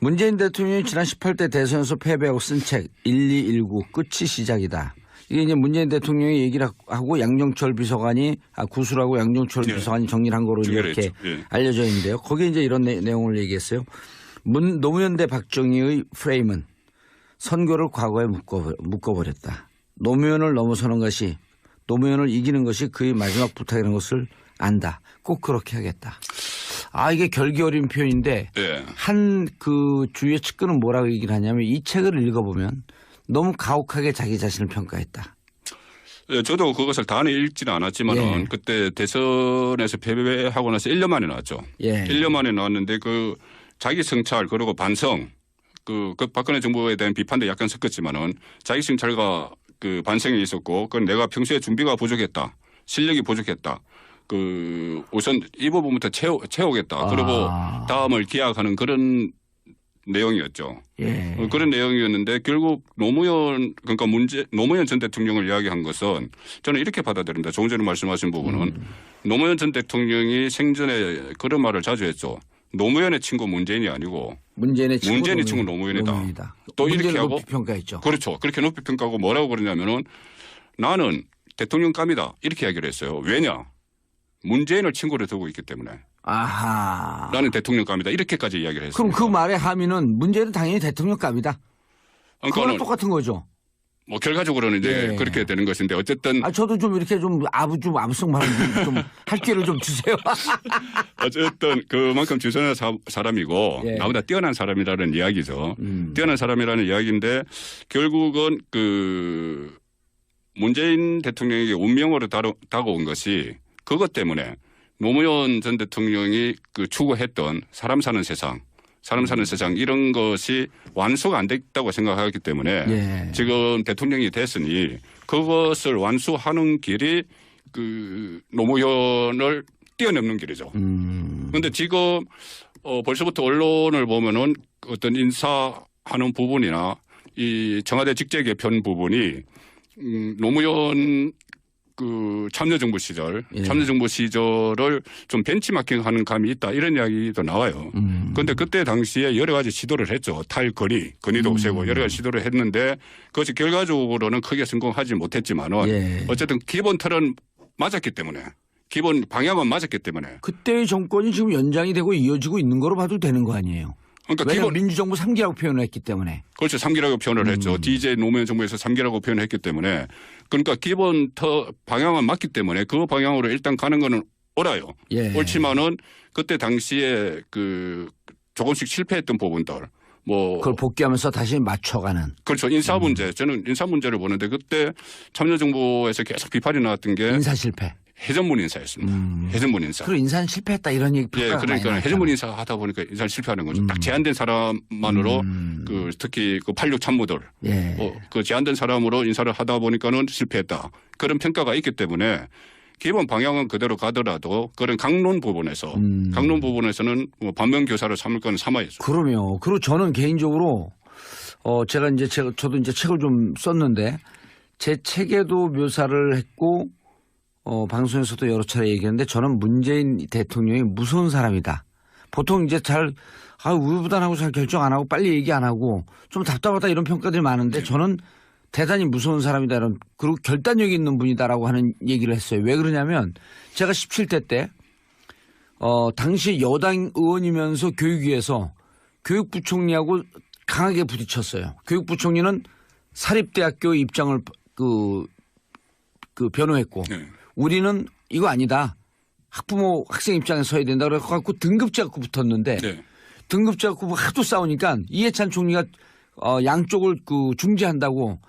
문재인 대통령이 지난 18대 대선에서 패배하고 쓴 책 1219 끝이 시작이다. 이게 이제 문재인 대통령이 얘기를 하고 양정철 비서관이 구술하고 양정철 비서관이 정리를 한 거로 이렇게 알려져 있는데요. 거기에 이제 이런 내용을 얘기했어요. 노무현 대 박정희의 프레임은 선거를 과거에 묶어버렸다. 노무현을 넘어서는 것이 노무현을 이기는 것이 그의 마지막 부탁이라는 것을 안다. 꼭 그렇게 하겠다. 이게 결기 어린 표현인데 한 그 주위의 측근은 뭐라고 얘기를 하냐면 이 책을 읽어보면 너무 가혹하게 자기 자신을 평가했다. 저도 그것을 다 읽지는 않았지만 그때 대선에서 패배하고 나서 1년 만에 나왔죠. 1년 만에 나왔는데 그 자기 성찰 그리고 반성 그 박근혜 정부에 대한 비판도 약간 섞었지만은 자기 성찰과 그 반성이 있었고 그건 내가 평소에 준비가 부족했다. 실력이 부족했다. 그 우선 이 부분부터 채우겠다. 그리고 다음을 기약하는 그런 내용이었죠. 그런 내용이었는데 결국 노무현 전 대통령을 이야기한 것은 저는 이렇게 받아들인다. 조금 전에 말씀하신 부분은 노무현 전 대통령이 생전에 그런 말을 자주 했죠. 노무현의 친구 문재인이 아니고 문재인의 친구 노무현이다. 또 이렇게 하고 높이 평가했죠. 그렇죠. 그렇게 높이 평가하고 뭐라고 그러냐면은 나는 대통령감이다. 이렇게 이야기를 했어요. 왜냐? 문재인을 친구로 두고 있기 때문에. 나는 대통령감이다. 이렇게까지 이야기를 했어요. 그럼 그 말의 함의는 문재인은 당연히 대통령감이다. 그거랑 똑같은 거죠. 뭐 결과적으로는 이제 그렇게 되는 것인데 어쨌든 저도 좀 이렇게 좀 아부성 말을 좀 할 기회를 좀 주세요. 어쨌든 그만큼 주선한 사람이고 나보다 뛰어난 사람이라는 이야기죠. 뛰어난 사람이라는 이야기인데 결국은 그 문재인 대통령에게 운명으로 다가온 것이 그것 때문에 노무현 전 대통령이 그 추구했던 사람 사는 세상 이런 것이 완수가 안 됐다고 생각하기 때문에 지금 대통령이 됐으니 그것을 완수하는 길이 그 노무현을 뛰어넘는 길이죠. 그런데 지금 벌써부터 언론을 보면은 어떤 인사하는 부분이나 이 청와대 직제 개편 부분이 노무현 그 참여정부 시절을 좀 벤치마킹하는 감이 있다 이런 이야기도 나와요. 그런데 그때 당시에 여러 가지 시도를 했죠. 건의도 없애고 여러 가지 시도를 했는데 그것이 결과적으로는 크게 성공하지 못했지만은 어쨌든 기본 틀은 맞았기 때문에 기본 방향은 맞았기 때문에 그때의 정권이 지금 연장이 되고 이어지고 있는 거로 봐도 되는 거 아니에요. 그러니까 왜냐하면 민주정부 3기라고 표현을 했기 때문에. 그렇죠. 3기라고 표현을 했죠. DJ 노무현 정부에서 3기라고 표현을 했기 때문에 그러니까 기본 방향은 맞기 때문에 그 방향으로 일단 가는 거는 옳아요. 옳지만은 그때 당시에 그 조금씩 실패했던 부분들 뭐 그걸 복귀하면서 다시 맞춰가는. 그렇죠. 인사 문제. 저는 인사 문제를 보는데 그때 참여정부에서 계속 비판이 나왔던 게 인사 실패. 해전문 인사였습니다. 해전문 인사. 그리고 인사는 실패했다 이런 얘기. 그러니까 해전문 인사 하다 보니까 인사를 실패하는 거죠. 딱 제한된 사람만으로 그 특히 그 86 참모들 그 제한된 사람으로 인사를 하다 보니까는 실패했다. 그런 평가가 있기 때문에 기본 방향은 그대로 가더라도 그런 강론 부분에서는 뭐 반면 교사를 삼을 건 삼아야죠. 그럼요. 그리고 저는 개인적으로 저도 이제 책을 좀 썼는데 제 책에도 묘사를 했고 방송에서도 여러 차례 얘기했는데 저는 문재인 대통령이 무서운 사람이다. 보통 이제 우유부단하고 잘 결정 안 하고 빨리 얘기 안 하고 좀 답답하다 이런 평가들이 많은데 저는 대단히 무서운 사람이다. 그리고 결단력이 있는 분이다라고 하는 얘기를 했어요. 왜 그러냐면 제가 17대 때 당시 여당 의원이면서 교육위에서 교육부총리하고 강하게 부딪혔어요. 교육부총리는 사립대학교 입장을 그 변호했고 우리는 이거 아니다. 학부모 학생 입장에 서야 된다 그래갖고 등급제 갖고 붙었는데 등급제 갖고 하도 싸우니까 이해찬 총리가 양쪽을 그 중재한다고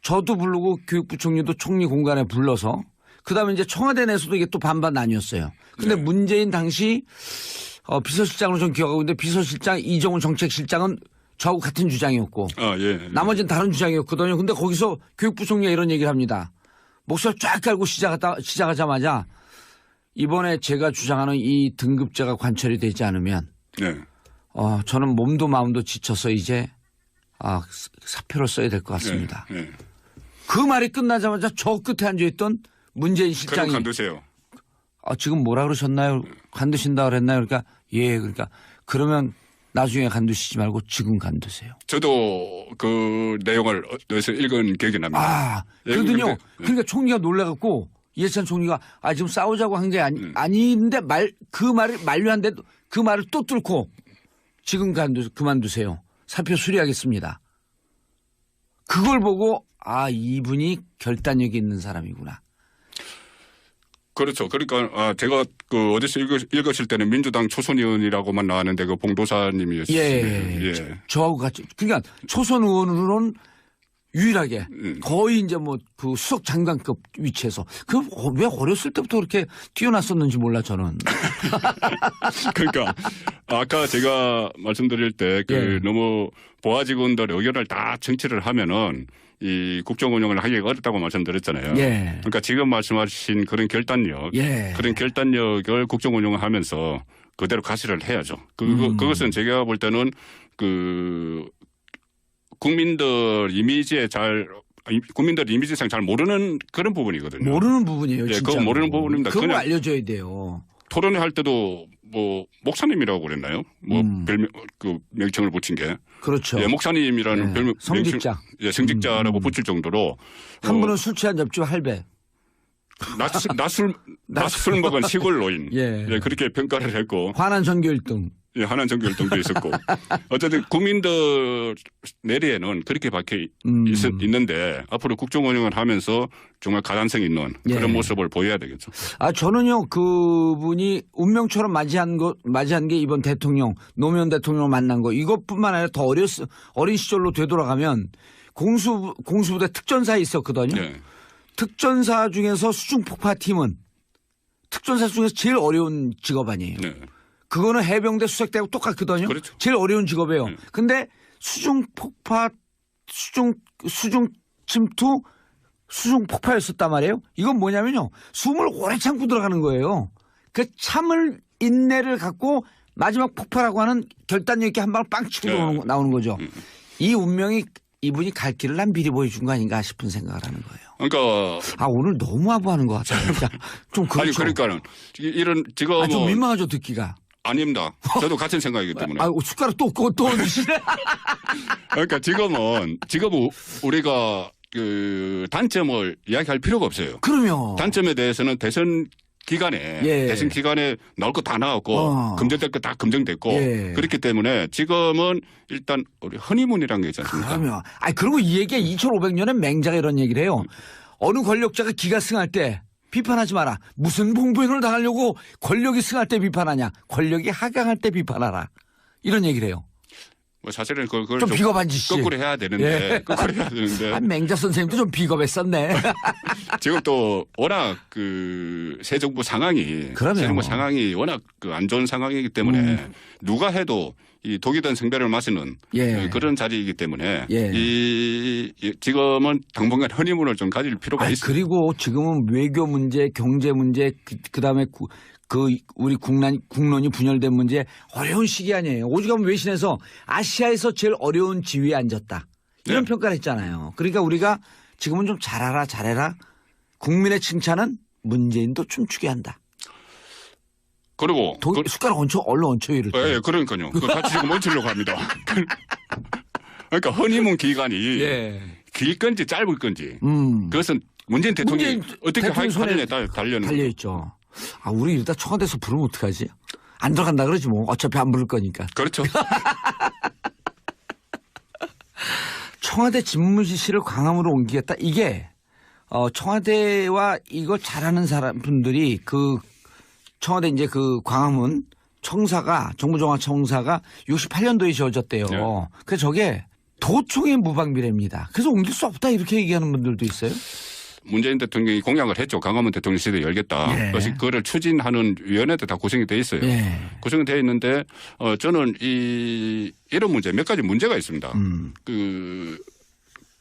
저도 부르고 교육부총리도 총리 공간에 불러서 그다음에 이제 청와대 내에서도 이게 또 반반 나뉘었어요. 근데 문재인 당시 비서실장으로 전 기억하고 있는데 비서실장 이정훈 정책실장은 저하고 같은 주장이었고 나머지는 다른 주장이었거든요. 근데 거기서 교육부총리가 이런 얘기를 합니다. 목소리 쫙 깔고 시작하자마자 이번에 제가 주장하는 이 등급제가 관철이 되지 않으면 저는 몸도 마음도 지쳐서 이제 사표를 써야 될 것 같습니다. 그 말이 끝나자마자 저 끝에 앉아있던 문재인 실장이 관두세요. 지금 뭐라 그러셨나요? 관두신다 그랬나요? 그러니까 그러니까 그러면 나중에 간두시지 말고 지금 간두세요. 저도 그 내용을 어디서 읽은 기억이 납니다. 아, 그러더니 그러니까 총리가 놀라갖고 이해찬 총리가 지금 싸우자고 한 게 아닌데 그 말을 만류한데도 그 말을 또 뚫고 지금 그만두세요. 사표 수리하겠습니다. 그걸 보고 이분이 결단력이 있는 사람이구나. 그렇죠. 그러니까 제가 그 어디서 읽으실 때는 민주당 초선 의원이라고만 나왔는데 그 봉도사님이었어요. 예. 저하고 같이. 그러니까 초선 의원으로는 유일하게 거의 이제 뭐 그 수석 장관급 위치에서 왜 어렸을 때부터 그렇게 뛰어났었는지 몰라 저는. 그러니까 아까 제가 말씀드릴 때 너무 보아 직원들 의견을 다 청취를 하면은 이 국정 운영을 하기가 어렵다고 말씀드렸잖아요. 그러니까 지금 말씀하신 그런 결단력, 그런 결단력을 국정 운영을 하면서 그대로 가시를 해야죠. 그것은 제가 볼 때는 그 국민들 이미지상 잘 모르는 그런 부분이거든요. 모르는 부분이에요. 진짜. 그건 모르는 부분입니다. 그걸 알려줘야 돼요. 토론회 할 때도 뭐 목사님이라고 그랬나요? 뭐 별명 그 명칭을 붙인 게. 그렇죠. 목사님이라는 별명 성직자. 성직자라고 붙일 정도로 한 분은 술 취한 옆집 할배. 낮술 먹은 시골 노인. 그렇게 평가를 했고. 환한 전교 1등. 한한 전교 1등도 있었고. 어쨌든 국민들 내리에는 그렇게 박혀 있는데 앞으로 국정 운영을 하면서 정말 가담성 있는 그런 모습을 보여야 되겠죠. 저는요 그분이 운명처럼 맞이한 게 이번 대통령 노무현 대통령을 만난 거 이것뿐만 아니라 더 어린 시절로 되돌아가면 공수부대 특전사에 있었거든요. 특전사 중에서 수중폭파팀은 특전사 중에서 제일 어려운 직업 아니에요. 그거는 해병대 수색대하고 똑같거든요. 그렇죠. 제일 어려운 직업이에요. 근데 수중폭파, 수중침투, 수중폭파였었단 말이에요. 이건 뭐냐면요. 숨을 오래 참고 들어가는 거예요. 그 참을 인내를 갖고 마지막 폭발하고 하는 결단력 있게 한 방을 빵 치고 나오는 거죠. 이 운명이 이분이 갈 길을 난 미리 보여준 거 아닌가 싶은 생각을 하는 거예요. 그러니까 오늘 너무 아부하는 것 같아요. 진짜 좀 그렇죠. 아니 그러니까는 이런 지금 좀 민망하죠 듣기가. 아닙니다. 저도 같은 생각이기 때문에. 숟가락 또 얹으시네. 그러니까 지금은 우리가 그 단점을 이야기할 필요가 없어요. 그럼요. 단점에 대해서는 대선 기간에 나올 거 다 나왔고 검증될 거 다 검증됐고 그렇기 때문에 지금은 일단 우리 허니문이라는 게 있지 않습니까? 그럼요. 그리고 이 얘기가 2500년에 맹자가 이런 얘기를 해요. 어느 권력자가 기가 승할 때 비판하지 마라. 무슨 봉변을 당하려고 권력이 승할 때 비판하냐. 권력이 하강할 때 비판하라. 이런 얘기를 해요. 뭐 사실은 그걸 좀 비겁한 짓이. 거꾸로 해야 되는데. 거꾸로 해야 되는데. 맹자 선생님도 좀 비겁했었네. 지금 또 워낙 그 새 정부 상황이 워낙 그 안 좋은 상황이기 때문에 누가 해도 이 독이 든 생배를 마시는 그런 자리이기 때문에 지금은 당분간 허니문을 좀 가질 필요가 있어요. 그리고 지금은 외교 문제, 경제 문제, 그다음에 우리 국론이 분열된 문제 어려운 시기 아니에요. 오죽하면 외신에서 아시아에서 제일 어려운 지위에 앉았다. 이런 평가를 했잖아요. 그러니까 우리가 지금은 좀 잘해라. 국민의 칭찬은 문재인도 춤추게 한다. 그리고 숟가락 얼른 얹혀요. 이럴 때. 네, 그러니까요. 같이 지금 얹히려고 합니다. 그러니까 허니문 기간이 길 건지 짧을 건지 그것은 문재인 대통령이 어떻게 하느냐에 달려있죠. 우리 이러다 청와대에서 부르면 어떡하지? 안 들어간다 그러지 뭐. 어차피 안 부를 거니까. 그렇죠. 청와대 집무실을 광화문으로 옮기겠다. 이게 청와대와 이거 잘하는 분들이 청와대 이제 그 광화문 정부정화청사가 68년도에 지어졌대요. 그래서 저게 도청의 무방비례입니다. 그래서 옮길 수 없다 이렇게 얘기하는 분들도 있어요. 문재인 대통령이 공약을 했죠. 광화문 대통령 시대 열겠다. 그래서 그거를 추진하는 위원회도 다 구성이 돼 있어요. 구성이 돼 있는데 저는 이런 문제 몇 가지 문제가 있습니다.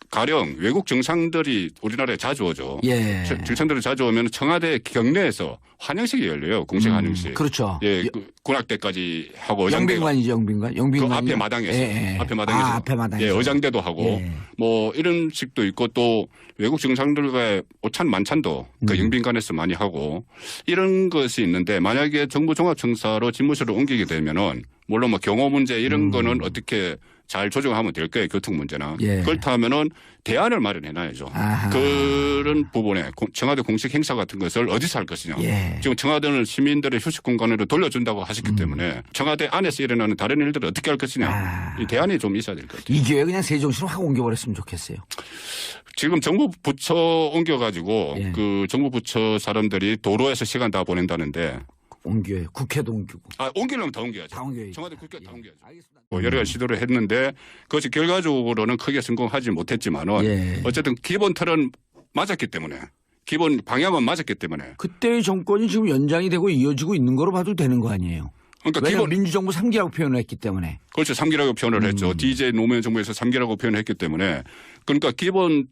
가령 외국 정상들이 우리나라에 자주 오죠. 예. 정상들이 자주 오면 청와대 경내에서 환영식이 열려요. 공식 환영식. 그렇죠. 예, 군악대까지 하고 의장대. 영빈관이죠, 영빈관. 그 앞에 마당에서. 예. 앞에 마당에서. 앞에 마당에서. 예, 의장대도 하고 예. 뭐 이런 식도 있고 또 외국 정상들과의 오찬 만찬도 그 영빈관에서 많이 하고 이런 것이 있는데 만약에 정부 종합청사로 집무실을 옮기게 되면은 물론 뭐 경호 문제 이런 거는 어떻게 잘 조정하면 될 거예요. 교통 문제나. 예. 그렇다면은 대안을 마련해 놔야죠. 아하. 그런 부분에 청와대 공식 행사 같은 것을 어디서 할 것이냐. 예. 지금 청와대는 시민들의 휴식 공간으로 돌려준다고 하셨기 때문에 청와대 안에서 일어나는 다른 일들을 어떻게 할 것이냐. 이 대안이 좀 있어야 될 것 같아요. 이 기회에 그냥 세종시로 확 옮겨버렸으면 좋겠어요. 지금 정부 부처 옮겨가지고 예. 그 정부 부처 사람들이 도로에서 시간 다 보낸다는데 옮겨요. 국회도 옮기고. 옮기려면 다 옮겨야죠. 다 옮겨야죠. 청와대 국회 다 옮겨야죠. 알겠습니다. 뭐 여러 가지 시도를 했는데 그것이 결과적으로는 크게 성공하지 못했지만은 예. 어쨌든 기본 틀은 맞았기 때문에 기본 방향은 맞았기 때문에 그때의 정권이 지금 연장이 되고 이어지고 있는 거로 봐도 되는 거 아니에요. 그러니까 왜냐하면 민주정부 3기라고 표현을 했기 때문에. 그렇죠. 3기라고 표현을 했죠. DJ 노무현 정부에서 3기라고 표현을 했기 때문에 그러니까 기본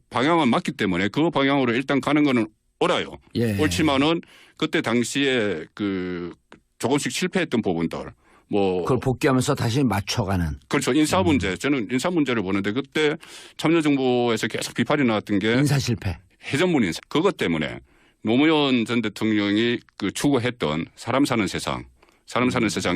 방향은 맞기 때문에 그 방향으로 일단 가는 거는 옳아요. 예. 옳지만은 그때 당시에 그 조금씩 실패했던 부분들 뭐 그걸 복귀하면서 다시 맞춰가는. 그렇죠. 인사 문제. 저는 인사 문제를 보는데 그때 참여정부에서 계속 비판이 나왔던 게 인사 실패. 해전문 인사. 그것 때문에 노무현 전 대통령이 그 추구했던 사람 사는 세상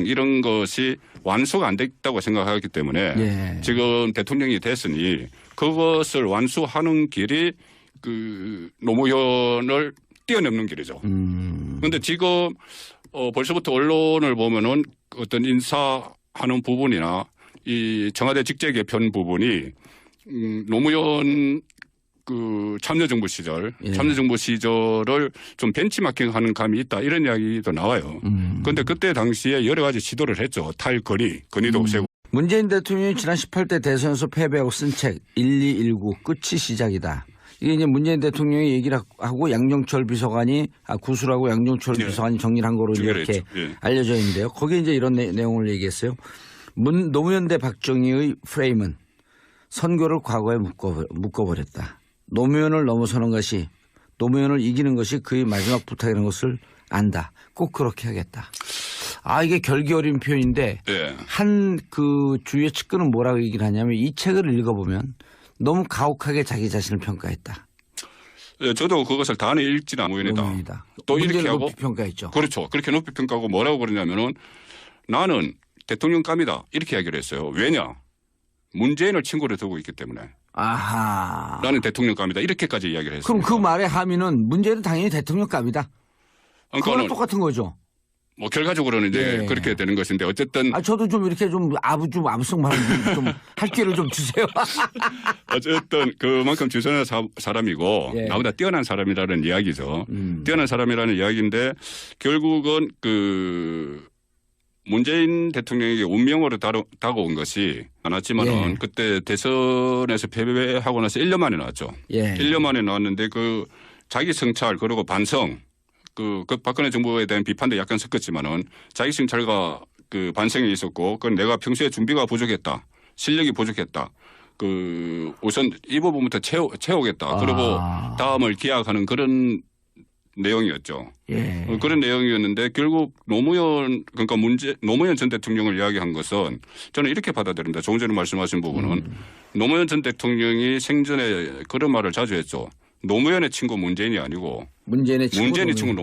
이런 것이 완수가 안 됐다고 생각하기 때문에 예. 지금 대통령이 됐으니 그것을 완수하는 길이 그 노무현을 뛰어넘는 길이죠. 그런데 지금 벌써부터 언론을 보면은 어떤 인사하는 부분이나 이 청와대 직제 개편 부분이 노무현 그 참여정부 시절, 예. 참여정부 시절을 좀 벤치마킹하는 감이 있다 이런 이야기도 나와요. 그런데 그때 당시에 여러 가지 시도를 했죠. 건의도 세고. 문재인 대통령이 지난 18대 대선에서 패배하고 쓴 책 1219 끝이 시작이다. 이게 이제 문재인 대통령이 얘기를 하고 양정철 비서관이 구술하고 양정철 예. 비서관이 정리를 한 거로 이렇게 예. 알려져 있는데요. 거기에 이제 이런 내용을 얘기했어요. 노무현 대 박정희의 프레임은 선교를 과거에 묶어버렸다. 노무현을 넘어서는 것이 노무현을 이기는 것이 그의 마지막 부탁이라는 것을 안다. 꼭 그렇게 하겠다. 이게 결기 어린 표현인데 예. 한 그 주위의 측근은 뭐라고 얘기를 하냐면 이 책을 읽어보면 너무 가혹하게 자기 자신을 평가했다. 예, 저도 그것을 다 읽지는 노무현이다. 또 이렇게 하고 높이 평가했죠. 그렇죠. 그렇게 높이 평가하고 뭐라고 그러냐면은 나는 대통령감이다 이렇게 이야기를 했어요. 왜냐? 문재인을 친구로 두고 있기 때문에. 아하. 나는 대통령감이다 이렇게까지 이야기를 했어요. 그럼 그 말의 함의는 문재인은 당연히 대통령감이다. 그거랑 그러니까는 똑같은 거죠. 뭐 결과적으로는 이제 예. 그렇게 되는 것인데 어쨌든 저도 좀 이렇게 좀 아부성 말을 좀 할 기회를 좀 주세요. 어쨌든 그만큼 주선한 사람이고 예. 나보다 뛰어난 사람이라는 이야기죠. 뛰어난 사람이라는 이야기인데 결국은 그 문재인 대통령에게 운명으로 다가온 것이 많았지만은 예. 그때 대선에서 패배하고 나서 1년 만에 나왔죠. 예. 1년 만에 나왔는데 그 자기 성찰 그리고 반성 그 박근혜 정부에 대한 비판도 약간 섞었지만은 자기 성찰과 그 반성이 있었고 그건 내가 평소에 준비가 부족했다. 실력이 부족했다. 그 우선 이 부분부터 채우겠다. 그리고 다음을 기약하는 그런 내용이었죠. 예. 그런 내용이었는데 결국 노무현 전 대통령을 이야기한 것은 저는 이렇게 받아들인다. 조금 전에 말씀하신 부분은 노무현 전 대통령이 생전에 그런 말을 자주 했죠. 노무현의 친구 문재인이 아니고 문재인의 친구